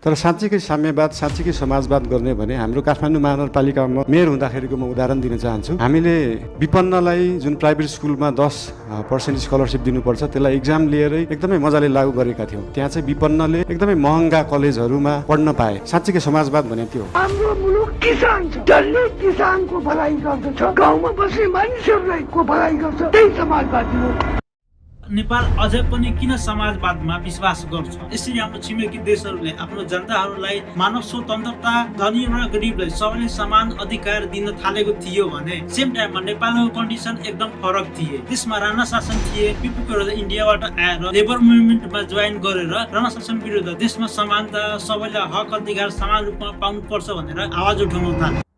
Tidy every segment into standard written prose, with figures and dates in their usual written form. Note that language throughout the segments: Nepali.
तर साँच्चीकै साम्यवाद, साँच्चीकै समाजवाद गर्ने भने हाम्रो काठमाडौँ महानगरपालिकामा मेयर हुँदाखेरिको म उदाहरण दिन चाहन्छु। हामीले विपन्नलाई जुन प्राइभेट स्कुलमा 10% स्कलरसिप दिनुपर्छ त्यसलाई एक्जाम लिएरै एकदमै मजाले लागू गरेका थियौँ। त्यहाँ चाहिँ विपन्नले एकदमै महँगा कलेजहरूमा पढ्न पाए। साँच्चीकै समाजवाद भने त्यो हाम्रो मुलुक किसान छ, डल्लै किसानको भलाइ गर्दछ, गाउँमा बस्ने मानिसहरूलाई को भलाइ गर्छ, त्यही समाजवादी हो। नेपाल अझै पनि किन समाजवादमा विश्वास गर्छ? यसरी हाम्रो छिमेकी देशहरूले आफ्नो जनताहरूलाई मानव स्वतन्त्रता, धनी र गरिबलाई सबैले समान अधिकार दिन थालेको थियो भने सेम टाइममा नेपालको कन्डिसन एकदम फरक थिए। त्यसमा राणा शासन थिए। पिपुको इन्डियाबाट आएर लेबर मुभमेन्टमा जोइन गरेर राणा शासन विरुद्ध देशमा समानता, सबैलाई हक अधिकार समान रूपमा पाउनुपर्छ भनेर आवाज उठाउन थाले।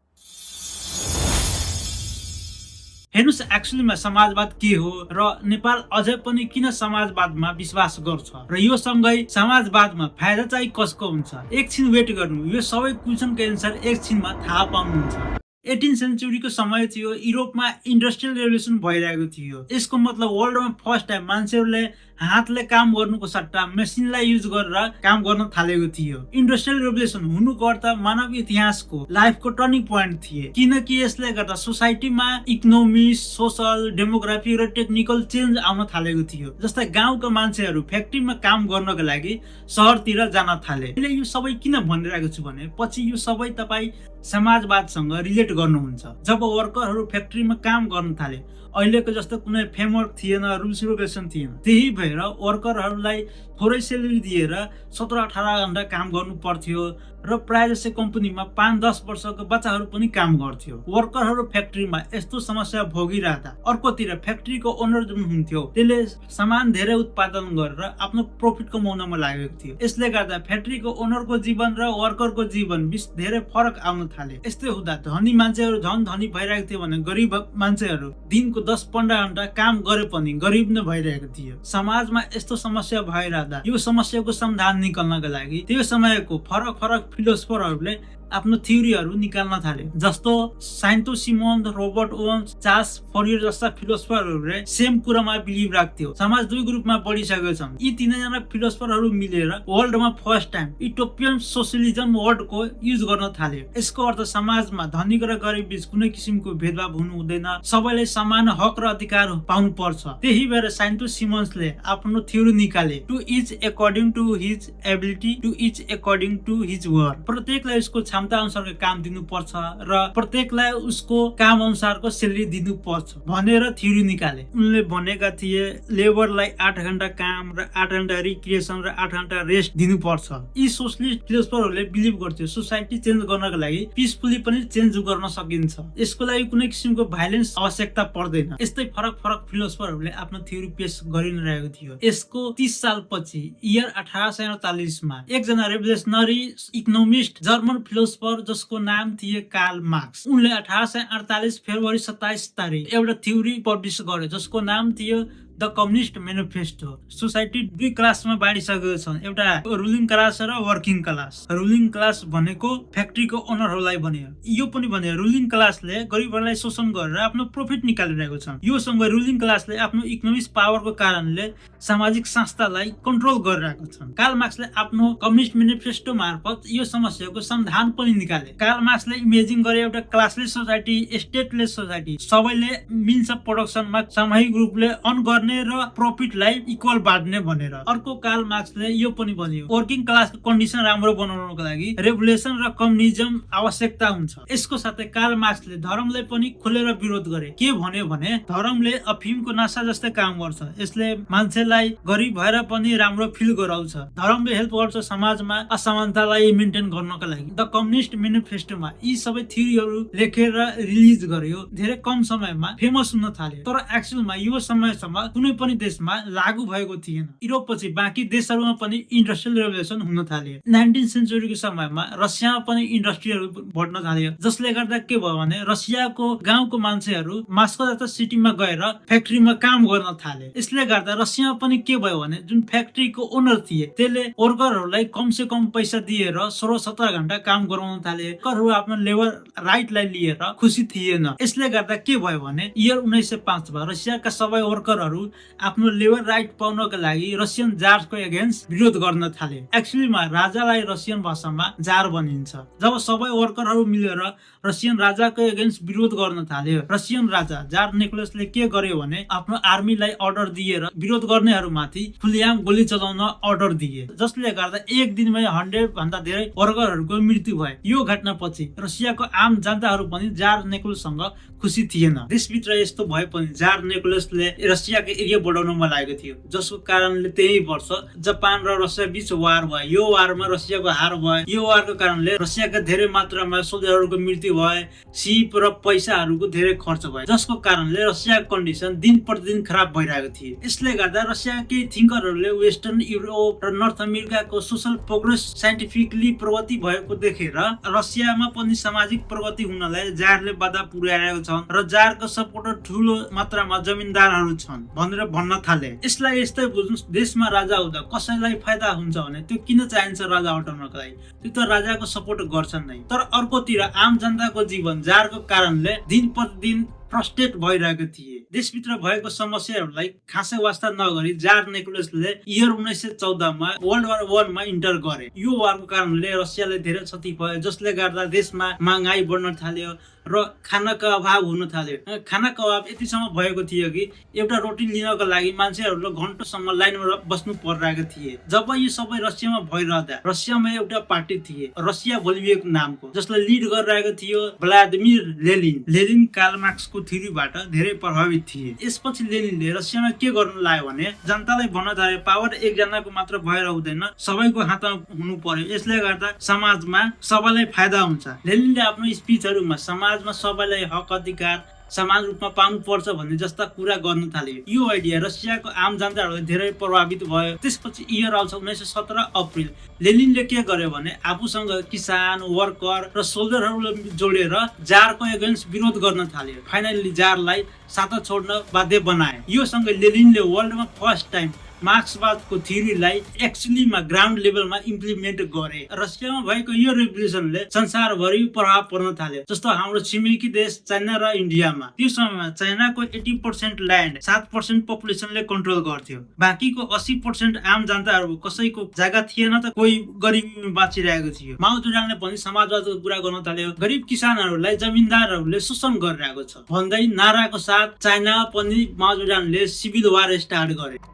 हेर्नुस्, एक्चुअलीमा समाजवाद के हो र नेपाल अझै पनि किन समाजवादमा विश्वास गर्छ र यो सँगै समाजवादमा फाइदा चाहिँ कसको हुन्छ? एकछिन वेट गर्नु, यो सबै क्वेसनको एन्सर एकछिनमा थाहा पाउनुहुन्छ। 18 सेन्चुरीको समय थियो, युरोपमा इन्डस्ट्रियल रेभोल्युसन भइरहेको थियो। यसको मतलब वर्ल्डमा फर्स्ट टाइम मान्छेहरूले हातले काम गर्नुको सट्टा मेसिनलाई युज गरेर काम गर्न थालेको थियो। इन्डस्ट्रियल रेभोल्युसन हुनुको अर्थ मानव इतिहासको लाइफको टर्निङ पोइन्ट थिए, किनकि यसले गर्दा सोसाइटीमा इकोनोमिक, सोशल, डेमोग्राफी र टेक्निकल चेन्ज आउन थालेको थियो। जस्तै गाउँका मान्छेहरू फ्याक्ट्रीमा काम गर्नको लागि सहरतिर जान थाले। अहिले यो सबै किन भनिरहेको छु भने पछि यो सबै तपाईँ समाजवादसँग रिलेट गर्नुहुन्छ। जब वर्करहरू फ्याक्ट्रीमा काम गर्न थाले, अहिलेको जस्तो कुनै फ्रेमवर्क थिएन, रुल्स रेगुलेसन थिएन। त्यही भएर वर्करहरूलाई थोरै सेलेरी दिएर 17-18 घण्टा काम गर्नु पर्थ्यो र प्राय जसै कम्पनीमा 5-10 वर्षको बच्चाहरू पनि काम गर्थ्यो। वर्करहरू फ्याक्ट्रीमा यस्तो समस्या भोगिरहँदा अर्कोतिर फ्याक्ट्रीको ओनर जुन हुन्थ्यो त्यसले सामान धेरै उत्पादन गरेर आफ्नो प्रफिट कमाउनमा लागेको थियो। यसले गर्दा फ्याक्ट्रीको ओनरको जीवन र वर्करको जीवन बीच धेरै फरक आउन थाले। यस्तै हुँदा धनी मान्छेहरू झन् धनी भइरहेको थियो भने गरिब मान्छेहरू दिनको 10-15 घण्टा काम गरे पनि गरिब नै भइरहेको थियो। समाजमा यस्तो समस्या भइरहँदा यो समस्याको समाधान निकाल्नका लागि त्यो समयको फरक फरक फिलोसफरहरूले आफ्नो थ्योरीहरू निकाल्न थाले। जस्तो Saint Simon, Robert Owens, Charles Fourier जस्ता फिलोसफरहरूले सेम कुरामा बिलिभ राख्थ्यो। समाज दुई ग्रुपमा बढिसकेको छन्। यी तीनैजना फिलोसफरहरू मिलेर वर्ल्डमा फर्स्ट टाइम युटोपियन सोसियलिजम वर्डको युज गर्न थाले। यसको अर्थ समाजमा धनी र गरिब बीच कुनै किसिमको भेदभाव हुनु हुँदैन, सबैले समान हक र अधिकार पाउनु पर्छ। त्यही भएर साइन्टो सिमोन्सले आफ्नो थ्योरी निकाले, to each according to his ability, to each according to his work. प्रत्येकलाई उसको क्षमता अनुसारको काम दिनुपर्छ र प्रत्येकलाई उसको काम अनुसारको सेलेरी दिनुपर्छ भनेर थ्योरी निकाले। उनले भनेका थिए लेबरलाई 8 घण्टा काम र 8 घण्टा रिक्रिएसन र 8 घण्टा रेस्ट दिनुपर्छ। यी सोशलिस्ट फिलोसफरहरूले बिलिभ गर्थ्यो सोसाइटी चेन्ज गर्नको लागि पिसफुली पनि चेन्ज गर्न सकिन्छ, यसको लागि कुनै किसिमको भाइलेन्स आवश्यकता पर्दैन। यस्तै फरक फरक फिलोसफरहरूले आफ्नो थ्योरी पेश गरिरहेको थियो। यसको 30 साल पछि इयर 1848 मा एकजना रेभोल्युसनरी इकोनोमिस्ट जर्मन फिलोसफर जसको नाम थिए कार्ल मार्क्स, उनले 1848 फेब्रुअरी 27 तारिक एउटा थ्योरी पब्लिस गरे जसको नाम थियो द कम्युनिस्ट मेनिफेस्टो। सोसाइटी दुई क्लासमा बाँडिसकेको छन्, एउटा रुलिङ क्लास र वर्किङ क्लास। रुलिङ क्लास भनेको फ्याक्ट्रीको ओनरहरूलाई भन्यो। यो पनि भन्यो रुलिङ क्लासले गरिबहरूलाई शोषण गरेर आफ्नो प्रफिट निकालिरहेको छन्। यो सँगै रुलिङ क्लासले आफ्नो इकोनोमिक पावरको कारणले सामाजिक संस्थालाई कन्ट्रोल गरिरहेको छन्। कार्ल मार्क्सले आफ्नो कम्युनिस्ट मेनिफेस्टो मार्फत यो समस्याको समाधान पनि निकाले। कार्ल मार्क्सले इमेजिन गरे एउटा क्लासलेस सोसाइटी, स्टेटलेस सोसाइटी, सबैले मिल्छ प्रोडक्सनमा, सामूहिक रूपले अन गर्ने र प्रफिटलाई इक्वल बाँड्ने भनेर। अर्को कार्ल मार्क्सले यो पनि भन्यो वर्किङ क्लासको कन्डिसन राम्रो बनाउनको लागि रेभोल्युसन र कम्युनिजम आवश्यकता हुन्छ। यसको साथै कार्ल मार्क्सले धर्मलाई पनि खुलेर विरोध गरे। के भन्यो भने धर्मले अफिमको नशा जस्तै काम गर्छ, यसले मान्छेलाई गरिब भएर पनि राम्रो फिल गराउँछ। धर्मले हेल्प गर्छ समाजमा असमानतालाई मेन्टेन गर्नको लागि। द कम्युनिस्ट मेनिफेस्टोमा यी सबै थ्योरीहरू लेखेर रिलिज गर्यो। धेरै कम समयमा फेमस हुन थाल्यो, तर एक्चुअलमा यो समयसम्म कुनै पनि देशमा लागू भएको थिएन। युरोप पछि बाँकी देशहरूमा पनि इन्डस्ट्रियल रेभोल्युसन हुन थाल्यो। 19 सेन्चुरीको समयमा रसियामा पनि इन्डस्ट्रीहरू बढ्न थाल्यो, जसले गर्दा के भयो भने रसियाको गाउँको मान्छेहरू मास्को जस्ता सिटीमा गएर फ्याक्ट्रीमा काम गर्न थाले। यसले गर्दा रसियामा पनि के भयो भने जुन फ्याक्ट्रीको ओनर थिए त्यसले वर्करहरूलाई कम से कम पैसा दिएर 16-17 घण्टा काम गराउन थाले। वर्करहरू आफ्नो लेबर राइटलाई लिएर खुसी थिएन। यसले गर्दा के भयो भने इयर 1905 मा रसियाका सबै वर्करहरू वर्करहरू आफ्नो लेबर राइट पाउनका लागि रसियन जारको एगेन्स्ट विरोध गर्न थाले। एक्चुअलीमा राजालाई रसियन भाषामा जार भनिन्छ। जब सबै वर्करहरू मिलेर रसियन राजाको एगेन्स्ट विरोध गर्न थाले, रसियन राजा जार निकोलसले के गर्यो भने आफ्नो आर्मीलाई अर्डर दिएर विरोध गर्नेहरूमाथि खुलेआम गोली चलाउन अर्डर दिए, जसले गर्दा एक दिनमै 100 भन्दा धेरै वर्करहरूको मृत्यु भयो। यो घटनापछि रसियाको आम जनताहरू पनि जार निकोलससँग खुसी थिएन। देशभित्र यस्तो भए पनि जार निकोलसले रसियाको एरिया बढाउनमा लागेको थियो, जसको कारणले त्यही वर्ष जापान र रसिया बीच वार भयो। यो वारमा रसियाको हार भयो। यो वारको कारणले रसियाका धेरै मात्रामा सोल्जरहरूको मृत्यु भयो, सिप र पैसाहरूको धेरै खर्च भयो, जसको कारणले रसियाको कन्डिसन दिन प्रतिदिन खराब भइरहेको थियो। यसले गर्दा रसियाकै थिङ्करहरूले वेस्टर्न युरोप र नर्थ अमेरिकाको सोसल प्रोग्रेस साइन्टिफिकली प्रगति भएको देखेर रसियामा पनि सामाजिक प्रगति हुनलाई जारले बाधा पुर्याएको छन् र जारको सपोर्टर ठूलो मात्रामा जमिनदारहरू छन् भनेर भन्न थाले। यसलाई यस्तै बुझ्नुस्, देशमा राजा हुँदा कसैलाई फाइदा हुन्छ भने त्यो किन चाहिन्छ राजा हटाउनको लागि? त्यो त राजाको सपोर्ट गर्छन् नै। तर अर्कोतिर आम जनताको जीवन जारको कारणले दिन प्रतिदिन फ्रस्ट्रेट भइरहेको थिए। देशभित्र भएको समस्याहरूलाई खासै वास्ता नगरी जार निकोलसले इयर 1914 मा वर्ल्ड वार 1 मा इन्टर गरे। यो वारको कारणले रसियाले धेरै क्षति भयो, जसले गर्दा देशमा महँगाई बढ्न थाल्यो र खानाको अभाव हुन थाल्यो। खानाको अभाव यतिसम्म भएको थियो कि एउटा रोटी लिनको लागि मान्छेहरूले घन्टोसम्म लाइनमा बस्नु परिरहेको थिए। जब यो सबै रसियामा भइरहँदा रसियामा एउटा पार्टी थिए, रसिया बोल्बिएको नामको, जसले लिड गरिरहेको थियो भ्लादिमिर लेनिन। लेनिन कार्ल मार्क्सको थ्योरीबाट धेरै प्रभावित थिए। यसपछि लेनिनले रसियामा के गर्न लाग्यो भने जनतालाई भन्न थाल्यो पावर एकजनाको मात्र भएर हुँदैन, सबैको हातमा हुनु पर्यो। यसले गर्दा समाजमा सबैलाई फाइदा हुन्छ। लेनिनले आफ्नो स्पिचहरूमा समाजमा सबैलाई हक अधिकार समान रूपमा पाउनु पर्छ भन्ने जस्ता कुरा गर्न थाले। यो आइडिया रसियाको आम जनताहरूले धेरै प्रभावित भयो। त्यसपछि इयर आउँछ 1917 अप्रिल। लेनिनले के गर्यो भने आफूसँग किसान, वर्कर र सोल्जरहरूलाई जोडेर जारको एगेन्स्ट विरोध गर्न थाल्यो। फाइनली जारलाई साता छोड्न बाध्य बनाए। यो सँगै लेनिनले वर्ल्डमा फर्स्ट टाइम मार्क्सवादको थ्योरीलाई एक्चुअलीमा ग्राउन्ड लेभलमा इम्प्लिमेन्ट गरे। रसियामा भएको यो रेभोल्युसनले संसारभरि प्रभाव पर्न थाल्यो, जस्तो हाम्रो छिमेकी देश चाइना र इन्डियामा। त्यो समयमा चाइनाको 80% ल्यान्ड 7% पपुलेसनले कन्ट्रोल गर्थ्यो। बाँकीको 80% आम जनताहरू कसैको जग्गा थिएन त कोही गरिबीमा बाँचिरहेको थियो। माओ जेडुङले पनि समाजवादको कुरा गर्न थाल्यो। गरिब किसानहरूलाई जमिनदारहरूले शोषण गरिरहेको छ भन्दै नाराको साथ चाइना पनि माओ जेडुङले सिभिल वार स्टार्ट गरे।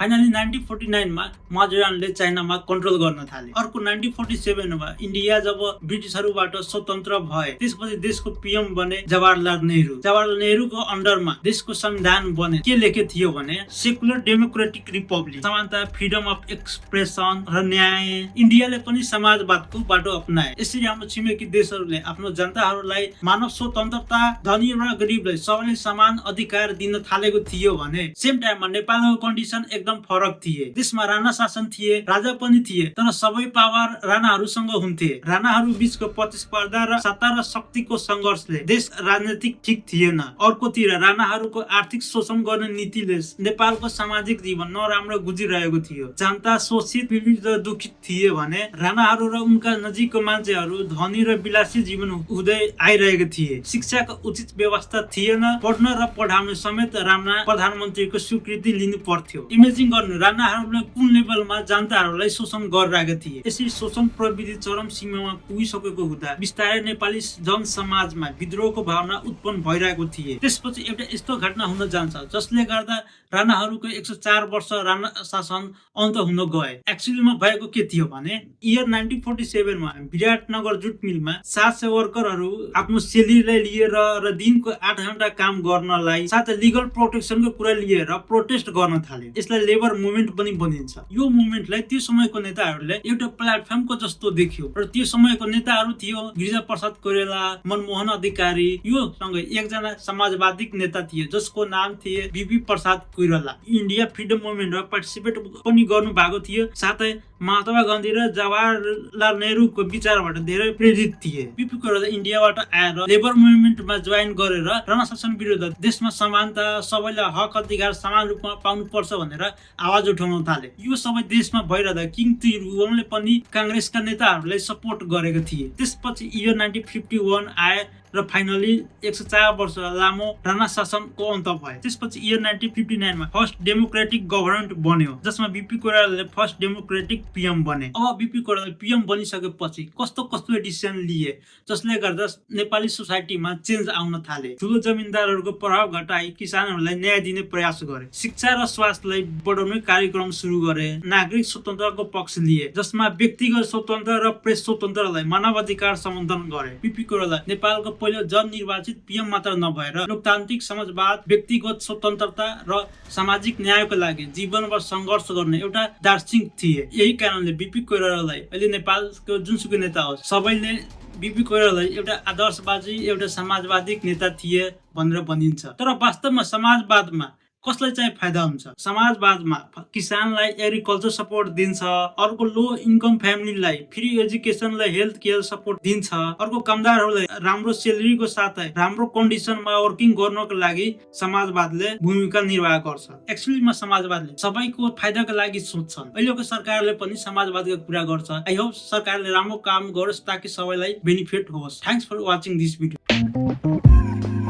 फाइनली 1949 मा माओ जेडुङले चाइनामा कन्ट्रोल गर्न थाले। अर्को 1947 मा इन्डिया जब ब्रिटिसहरूबाट स्वतन्त्र भए, त्यसपछि देशको पीएम बने जवाहरलाल नेहरू। जवाहरलाल नेहरूको अन्डरमा देशको संविधान बने। के लेखे थियो भने सेकुलर डेमोक्रेटिक रिपब्लिक, समानता, फ्रिडम अफ एक्सप्रेसन र न्याय। इन्डियाले पनि समाजवादको बाटो अपनाए। यसरी हाम्रो छिमेकी देशहरूले आफ्नो जनताहरूलाई मानव स्वतन्त्रता, धनी र गरिबलाई सबैलाई समान अधिकार दिन थालेको थियो भने सेम टाइममा नेपालको कन्डिसन एकदम फरक थिए। देशमा राणा शासन थिए, राजा पनि थिए, तर सबै पावर राणाहरूसँग हुन्थे। राणाहरू बीचको प्रतिस्पर्धा र सत्ता र शक्तिको संघर्षले देश राजनीतिक ठीक थिएन। अर्कोतिर राणाहरूको आर्थिक शोषण गर्ने नीतिले नेपालको सामाजिक जीवन नराम्रो गुजिरहेको थियो। जनता शोषित, पीडित र दुखित थिए भने राणाहरू र उनका नजिकको मान्छेहरू धनी र विलासी जीवन हुँदै आइरहेको थिए। शिक्षाको उचित व्यवस्था थिएन। पढ्न र पढाउन समेत राणा प्रधानमन्त्रीको स्वीकृति लिनु पर्थ्यो। इमेजिन गर्नु, राणाहरूले कुन लेभलमा जनताहरूलाई शोषण गरिरहेका थिए। यसरी शोषण प्रविधि चरम सीमामा पुगिसकेको हुँदा बिस्तारै नेपाली जनसमाजमा विद्रोहको भावना उत्पन्न भइरहेको थिए। त्यसपछि एउटा यस्तो घटना हुन जान्छ जसले गर्दा राणाहरूको 104 वर्ष राणा शासन अन्त हुन गए। एक्चुअलीमा भएको के थियो भने इयर 1947 मा विराटनगर जुट मिलमा 700 वर्करहरू आफ्नो सेलेरीलाई लिएर र दिनको 8 घण्टा काम गर्नलाई साथै लिगल प्रोटेक्सनको कुरा लिएर प्रोटेस्ट गर्न थाले। यसलाई लेबर मुभमेन्ट पनि भनिन्छ। यो मुभमेन्टलाई त्यो समयको नेताहरूले एउटा प्लेटफर्मको जस्तो देख्यो र त्यो समयको नेताहरू थियो गिरिजाप्रसाद कोइराला, मनमोहन अधिकारी। यो सँगै एकजना समाजवादी नेता थिए जसको नाम थिए BP Prasad Koirala. India freedom मुभमेन्टमा पार्टिसिपेट पनि गर्नु भएको थियो। साथै महात्मा गान्धी र जवाहरलाल नेहरूको विचारबाट धेरै प्रेरित थिए। बीपी कोइराला इन्डियाबाट आएर लेबर मुभमेन्टमा जोइन गरेर राणा शासन विरुद्ध देशमा समानता, सबैलाई हक अधिकार समान रूपमा पाउनु पर्छ भनेर आवाज उठाउन थाले। यो सबै देशमा भइरहँदा किङ त्रिभुवनले पनि कांग्रेसका नेताहरूलाई सपोर्ट गरेका थिए। त्यसपछि इयर 1951 आए र फाइनली 104 वर्ष लामो राणा शासनको अन्त भयो। त्यसपछि इयर 1959 मा फर्स्ट डेमोक्रेटिक गभर्नमेन्ट बन्यो जसमा बीपी कोइरालाले फर्स्ट डेमोक्रेटिक पीएम बने। अब बीपी कोइराला पीएम बनिसकेपछि कस्तो कस्तो डिसिजन लिए जसले गर्दा नेपाली सोसाइटीमा चेन्ज आउन थाले। ठुलो जमिनदारहरूको प्रभाव घटाई किसानहरूलाई न्याय दिने प्रयास गरे, शिक्षा र स्वास्थ्यलाई बढाउने कार्यक्रम सुरु गरे, नागरिक स्वतन्त्रताको पक्ष लिए जसमा व्यक्तिगत स्वतन्त्र र प्रेस स्वतन्त्रलाई मानवाधिकार सम्बोधन गरे। बीपी कोइराला नेपालको पहिलो जननिर्वाचित पीएम मात्र नभएर लोकतान्त्रिक समाजवाद, व्यक्तिगत स्वतन्त्रता र सामाजिक न्यायको लागि जीवनभर सङ्घर्ष गर्ने एउटा दार्शनिक थिए। यही कारणले बीपी कोइरालालाई अहिले नेपालको जुनसुकै नेता होस् सबैले बीपी कोइराला एउटा आदर्शवादी, एउटा समाजवादी नेता थिए भनेर भनिन्छ। तर वास्तवमा समाजवादमा कसलाई चाहिँ फाइदा हुन्छ? समाजवादमा किसानलाई एग्रिकल्चर सपोर्ट दिन्छ, अर्को लो इन्कम फ्यामिलीलाई फ्री एजुकेसनलाई हेल्थ केयर सपोर्ट दिन्छ, अर्को कामदारहरूलाई राम्रो सेलेरीको साथै राम्रो कन्डिसनमा वर्किङ गर्नको लागि समाजवादले भूमिका निर्वाह गर्छ। एक्चुअलीमा समाजवादले सबैको फाइदाको लागि सोच्छन्। अहिलेको सरकारले पनि समाजवादको कुरा गर्छ। आई होप सरकारले राम्रो काम गरोस् ताकि सबैलाई बेनिफिट होस्। Thanks for watching this video.